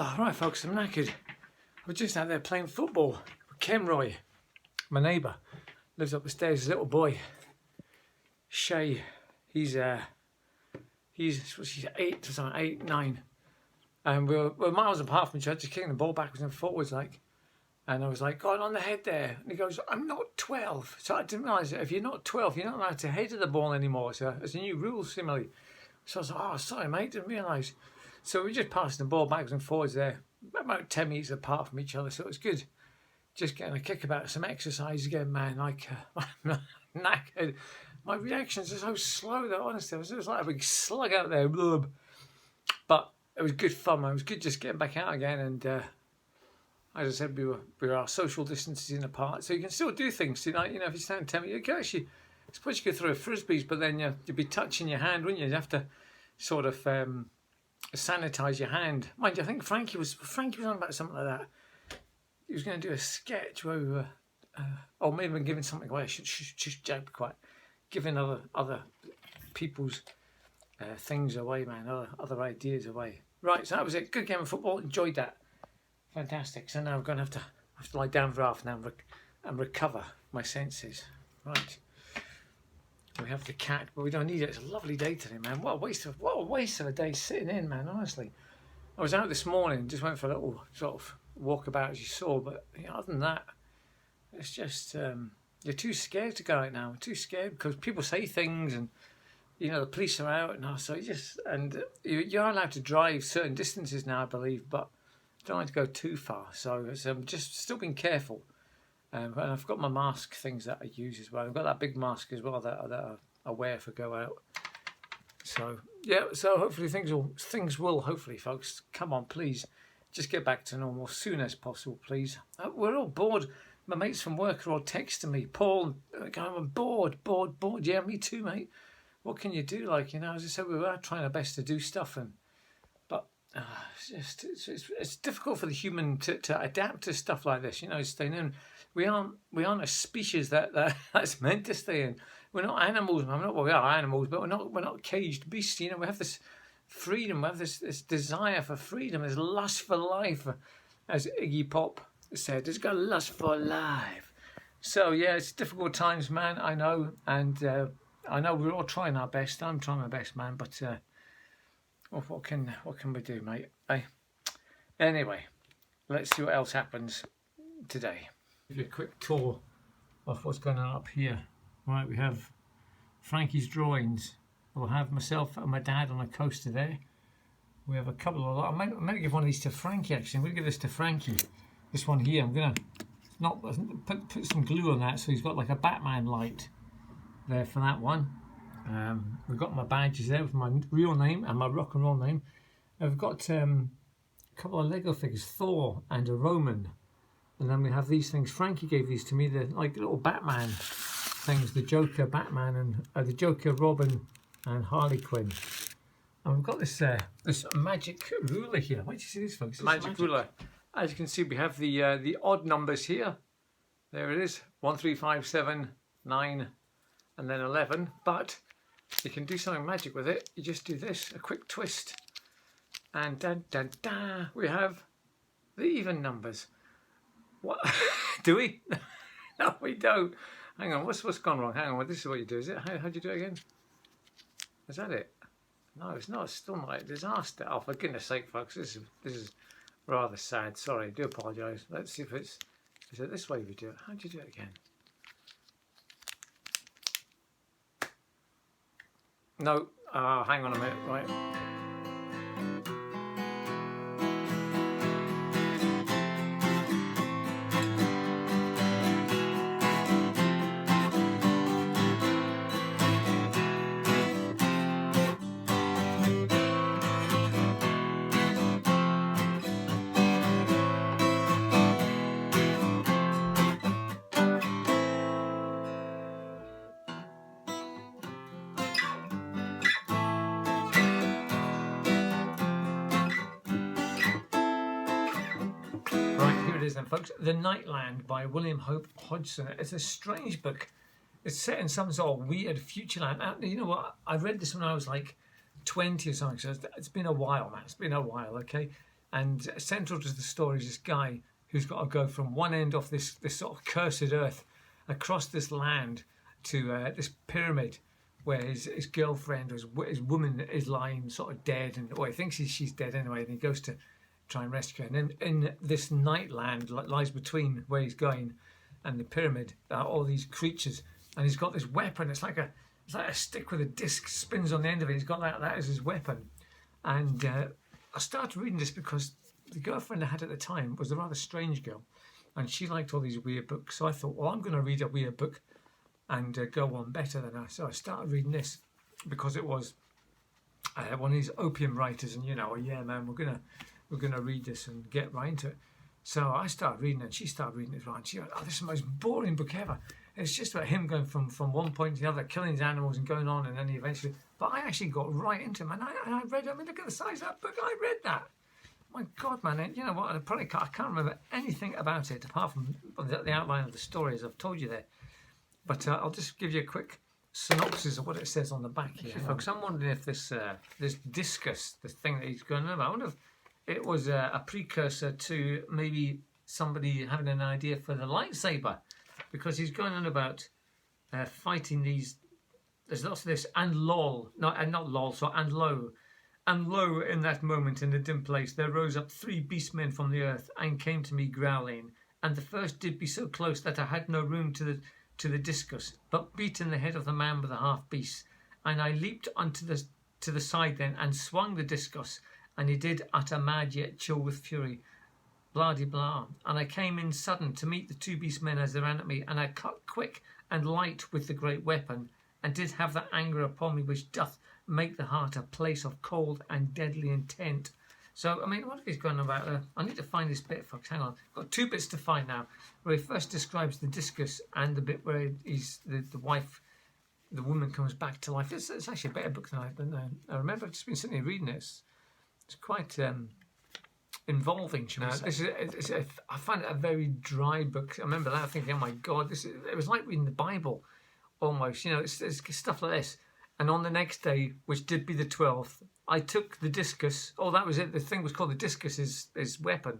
Oh, right, folks, I'm knackered. I was just out there playing football with Kenroy, my neighbour. Lives up the stairs, his little boy. Shay, he's what's he, 8 or something, 8, 9. And we're miles apart from each other, just kicking the ball backwards and forwards like. And I was like, "God, on the head there." And he goes, "I'm not 12. So I didn't realise that if you're not 12, you're not allowed to head of the ball anymore. It's a new rule, similarly. So I was like, "Oh, sorry, mate, didn't realise." So we just passed the ball backwards and forwards there, about 10 metres apart from each other. So it was good. Just getting a kick about some exercise again, man. Like, I'm knackered. My reactions are so slow, though, honestly. It was like a big slug out there. Blub. But it was good fun, man. It was good just getting back out again. And as I said, we were our social distances apart. So you can still do things. You know, if you stand 10 minutes, you can actually, I suppose you could throw frisbees, but then you'd be touching your hand, wouldn't you? You'd have to sort of sanitize your hand. Mind you, I think Frankie was on about something like that. He was going to do a sketch where we were, or maybe giving something away. I should be quiet. Giving other people's things away, man. Other ideas away. Right, so that was it. Good game of football. Enjoyed that. Fantastic. So now I'm going to have to lie down for half an hour and recover my senses. Right. We have the cat, but we don't need it. It's a lovely day today, man. What a waste of a day sitting in, man. Honestly, I was out this morning, just went for a little sort of walkabout, as you saw. But other than that, it's just you're too scared to go out now. I'm too scared because people say things, and the police are out, and so you're allowed to drive certain distances now, I believe, but don't like to go too far. So I'm just still being careful. And I've got my mask things that I use as well. I've got that big mask as well that I wear if I go out. So yeah, so hopefully things will hopefully, folks. Come on, please, just get back to normal as soon as possible, please. We're all bored. My mates from work are all texting me, "Paul, I'm bored. Yeah, me too, mate. What can you do? Like, as I said, we are trying our best to do stuff, but it's difficult for the human to adapt to stuff like this. Staying in. We aren't a species that's meant to stay in. We're not animals. We are animals, but we're not caged beasts. We have this freedom. We have this desire for freedom. This lust for life, as Iggy Pop said. It's got lust for life. So yeah, it's difficult times, man. I know, and I know we're all trying our best. I'm trying my best, man. But what can we do, mate? Anyway, let's see what else happens today. Give you a quick tour of what's going on up here. Right, we have Frankie's drawings. We'll have myself and my dad on a coaster there. We have a couple of. I might give one of these to Frankie. Actually, I'm going to give this to Frankie. This one here. I'm going to put some glue on that, so he's got like a Batman light there for that one. We've got my badges there with my real name and my rock and roll name. I've got a couple of Lego figures, Thor and a Roman. And then we have these things. Frankie gave these to me. They're like little Batman things. The Joker, Batman, and the Joker, Robin, and Harley Quinn. And we've got this magic ruler here. Wait, do you see this, folks? Magic ruler. As you can see, we have the odd numbers here. There it is. 1, 3, 5, 7, 9, and then 11. But you can do something magic with it. You just do this, a quick twist, and we have the even numbers. What? Do we? No, we don't. Hang on, what's gone wrong? Hang on, well, this is what you do, is it? How do you do it again? Is that it? No, it's not. It's still not a disaster. Oh, for goodness sake, folks, this is rather sad. Sorry, I do apologise. Let's see if is it this way we do it? How do you do it again? No. Hang on a minute. Right. Then, folks, The Nightland by William Hope Hodgson. It's a strange book. It's set in some sort of weird future land. You know what? I read this when I was like 20 or something, so it's been a while, man. It's been a while, okay? And central to the story is this guy who's got to go from one end of this sort of cursed earth across this land to this pyramid where his girlfriend or his woman is lying sort of dead, and he thinks she's dead anyway, and he goes to try and rescue her. And in this night land lies between where he's going and the pyramid are all these creatures, and he's got this weapon. It's like a stick with a disc spins on the end of it. He's got that as his weapon. And I started reading this because the girlfriend I had at the time was a rather strange girl, and she liked all these weird books. So I thought, well, I'm going to read a weird book and go on better than her. So I started reading this because it was one of these opium writers, and yeah, man, we're gonna read this and get right into it. So I started reading it, and she started reading it, and she went, "Oh, this is the most boring book ever. It's just about him going from one point to the other, killing his animals and going on, and then he eventually." But I actually got right into him, and I read. I mean, look at the size of that book. I read that. My God, man! And you know what? I can't remember anything about it apart from the outline of the story, as I've told you there. But I'll just give you a quick synopsis of what it says on the back here, folks. I'm wondering if this discus, the thing that he's going on about, I wonder if it was a precursor to maybe somebody having an idea for the lightsaber, because he's going on about fighting these. There's lots of this, and lo, in that moment in the dim place there rose up 3 beastmen from the earth and came to me growling, and the first did be so close that I had no room to the discus, but beat in the head of the man with the half beast, and I leaped unto the side then and swung the discus, and he did utter mad yet chill with fury, blah de blah, and I came in sudden to meet the 2 beastmen as they ran at me, and I cut quick and light with the great weapon, and did have that anger upon me which doth make the heart a place of cold and deadly intent. So, I mean, what if he's going about? I need to find this bit, folks. Hang on. I've got 2 bits to find now. Where he first describes the discus and the bit where he's the wife, the woman comes back to life. It's actually a better book than I remember. I've just been sitting here reading this. It's quite involving, shall we say. I find it a very dry book. I remember that thinking, oh my God, it was like reading the Bible almost. It's stuff like this. And on the next day, which did be the 12th, I took the discus. Oh, that was it. The thing was called the discus, his weapon.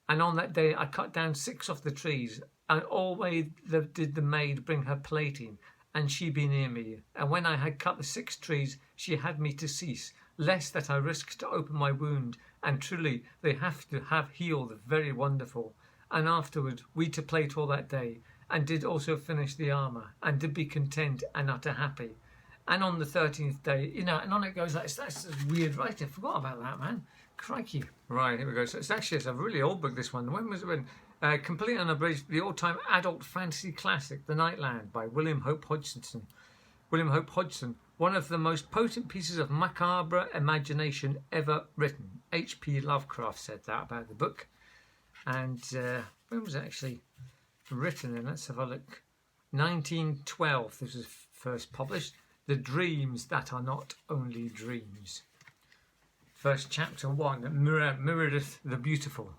And on that day, I cut down 6 off the trees. And always did the maid bring her plating, and she be near me. And when I had cut the 6 trees, she had me to cease, lest that I risk to open my wound. And truly, they have to have healed very wonderful. And afterward, we to plate all that day, and did also finish the armour, and did be content and utter happy. And on the 13th day, and on it goes. That's weird writing. I forgot about that, man. Crikey. Right, here we go. So it's a really old book, this one. When was it written? Complete unabridged, the all-time adult fantasy classic, The Nightland, by William Hope Hodgson. William Hope Hodgson, one of the most potent pieces of macabre imagination ever written. H.P. Lovecraft said that about the book. And when was it actually written then? Let's have a look. 1912, this was first published. The dreams that are not only dreams. First chapter 1, mirroreth the beautiful.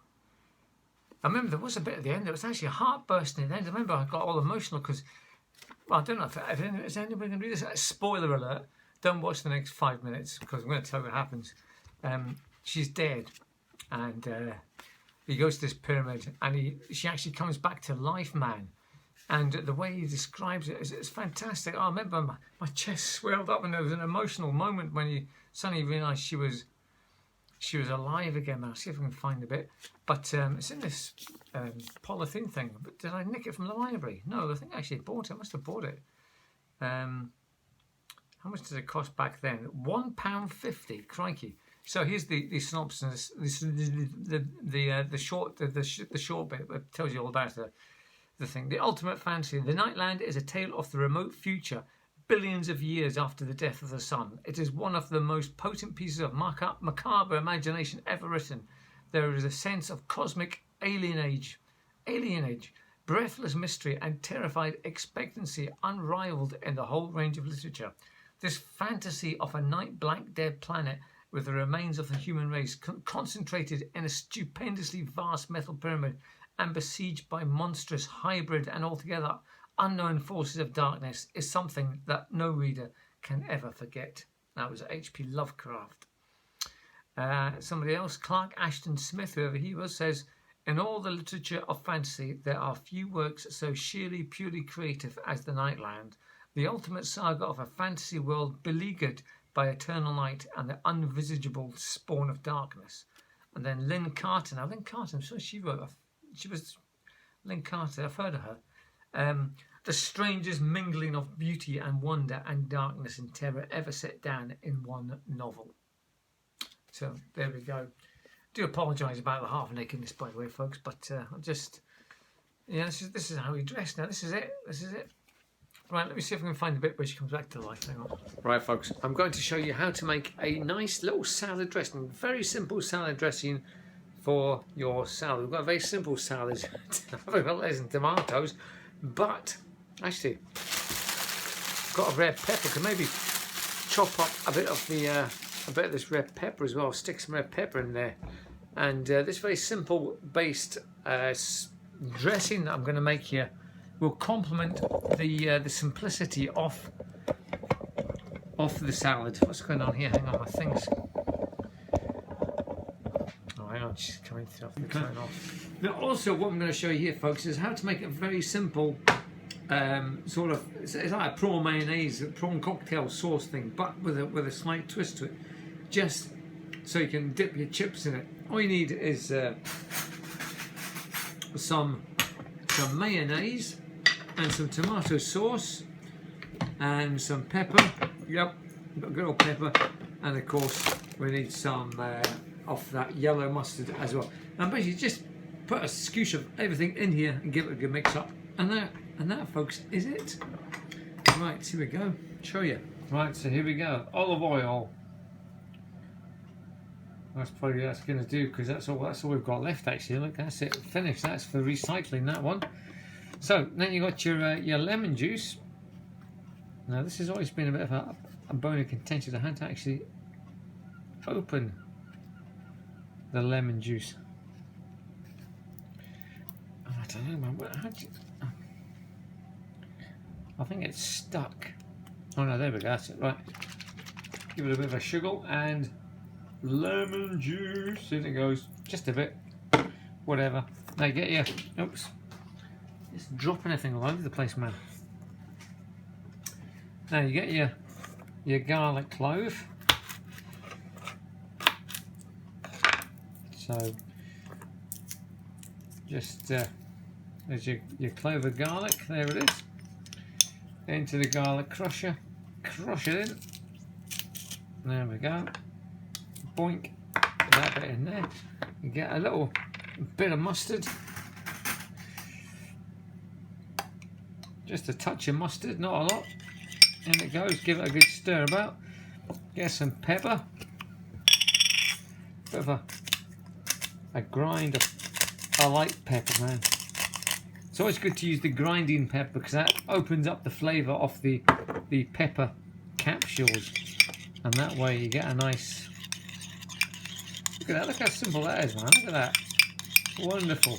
I remember there was a bit at the end. It was actually heart-bursting at the end. I remember I got all emotional because, well, I don't know if is anybody going to read this. Spoiler alert. Don't watch the next 5 minutes because I'm going to tell you what happens. She's dead, and he goes to this pyramid, and she actually comes back to life, man. And the way he describes it is fantastic. I remember my chest swelled up, and there was an emotional moment when he suddenly realised she was alive again. I'll see if I can find a bit. But it's in this polythene thing. But did I nick it from the library? No, I think I actually bought it. I must have bought it. How much did it cost back then? £1.50. Crikey. So here's the synopsis. The short bit that tells you all about the thing. The ultimate fantasy. The Nightland is a tale of the remote future, billions of years after the death of the sun. It is one of the most potent pieces of macabre imagination ever written. There is a sense of cosmic alienage, breathless mystery and terrified expectancy unrivaled in the whole range of literature. This fantasy of a night blank dead planet with the remains of the human race concentrated in a stupendously vast metal pyramid and besieged by monstrous, hybrid and altogether unknown forces of darkness is something that no reader can ever forget. That was H.P. Lovecraft. Somebody else, Clark Ashton Smith, whoever he was, says, in all the literature of fantasy, there are few works so sheerly, purely creative as The Nightland, the ultimate saga of a fantasy world beleaguered by eternal night and the unvisible spawn of darkness. And then Lynn Carter. Now, Lynn Carter, I'm sure she wrote, she was Lynn Carter, I've heard of her. The strangest mingling of beauty and wonder and darkness and terror ever set down in one novel. So there we go. Do apologise about the half nakedness, by the way, folks, but I'm just, yeah, this is how we dress now. This is it. Right, let me see if I can find the bit where she comes back to life. Hang on. Right, folks, I'm going to show you how to make a nice little salad dressing. Very simple salad dressing for your salad. We've got a very simple salad. We've got lettuce and tomatoes, but actually, got a red pepper. Could maybe chop up a bit of this red pepper as well. Stick some red pepper in there, and this very simple based dressing that I'm going to make here will complement the simplicity of the salad. What's going on here? Hang on, my things. Oh, hang on, she's coming through. Turn off. Now, also, what I'm going to show you here, folks, is how to make a very simple sort of, it's like a prawn mayonnaise, a prawn cocktail sauce thing, but with a slight twist to it, just so you can dip your chips in it. All you need is some mayonnaise and some tomato sauce and some pepper. Yep, got good old pepper, and of course we need some of that yellow mustard as well. And basically just put a scoosh of everything in here and give it a good mix up, and that folks is it. Right, here we go, show you. Right, so here we go, olive oil. That's probably what that's going to do, because that's all we've got left actually. Look, that's it, finished. That's for recycling, that one. So then you got your lemon juice. Now this has always been a bit of a bone of contention. I had to actually open the lemon juice. Oh, I don't know, man. I think it's stuck. Oh no, there we go. That's it. Right. Give it a bit of a sugar and lemon juice. In it goes. Just a bit. Whatever. Now you get your. Oops. Just dropping everything all over the place, man. Now you get your garlic clove. So just there's your clove of garlic. There it is. Into the garlic crusher. Crush it in. There we go. Boink. Put that bit in there. You get a little bit of mustard. Just a touch of mustard, not a lot. In it goes. Give it a good stir about. Get some pepper. Bit of a grind of a light pepper, man. It's always good to use the grinding pepper because that opens up the flavour of the pepper capsules, and that way you get a nice. Look at that! Look how simple that is, man. Look at that. Wonderful.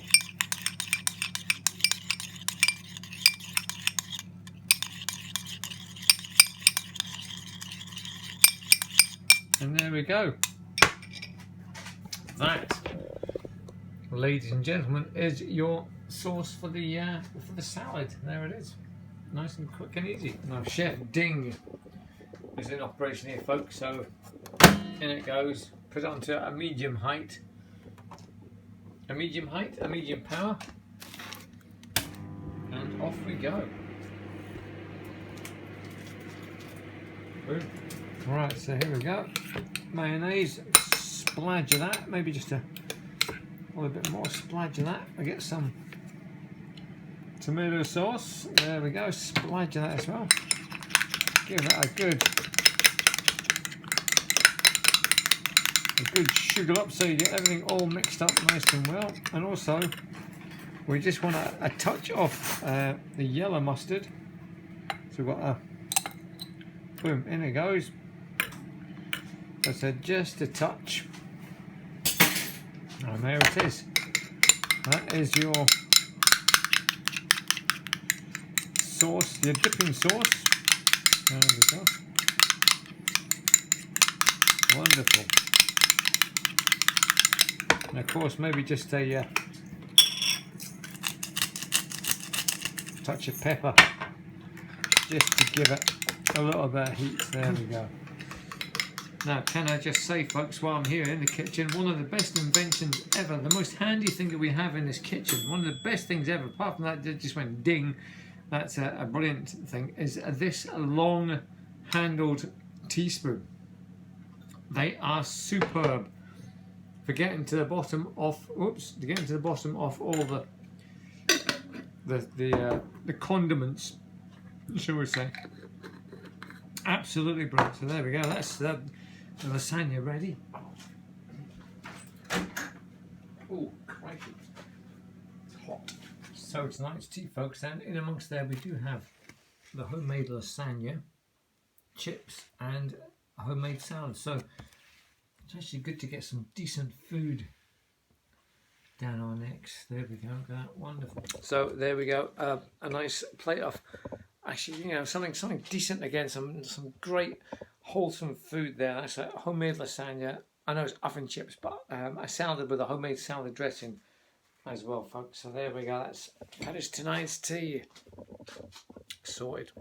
And there we go. That, ladies and gentlemen, is your sauce for the salad. There it is, nice and quick and easy. Now Chef Ding is in operation here, folks. So in it goes. Put it onto a medium height, a medium power, and off we go. Boom. Right, so here we go. Mayonnaise, splodge of that. Maybe just a little bit more splodge of that. I get some tomato sauce. There we go. Splodge of that as well. Give that a good sugar up so you get everything all mixed up nice and well. And also, we just want a touch of the yellow mustard. So we've got a boom, in it goes. I said just a touch. And there it is. That is your sauce, your dipping sauce. There we go. Wonderful. And of course, maybe just a touch of pepper, just to give it a little bit of heat. There we go. Now, can I just say, folks, while I'm here in the kitchen, one of the best inventions ever, the most handy thing that we have in this kitchen, one of the best things ever, apart from that, it just went ding, that's a brilliant thing, is this long-handled teaspoon. They are superb for getting to the bottom of, getting to the bottom of all the condiments, shall we say. Absolutely brilliant. So there we go. That's the lasagna ready. Oh, crikey. It's hot. So tonight's tea, folks, and in amongst there we do have the homemade lasagna, chips, and a homemade salad. So it's actually good to get some decent food down our necks. There we go. That wonderful. So there we go. A nice plate of, actually, you know, something decent again. Some great wholesome food there. That's a homemade lasagna. I know it's oven chips, but a salad with a homemade salad dressing as well, folks. So there we go. That is tonight's tea. Sorted.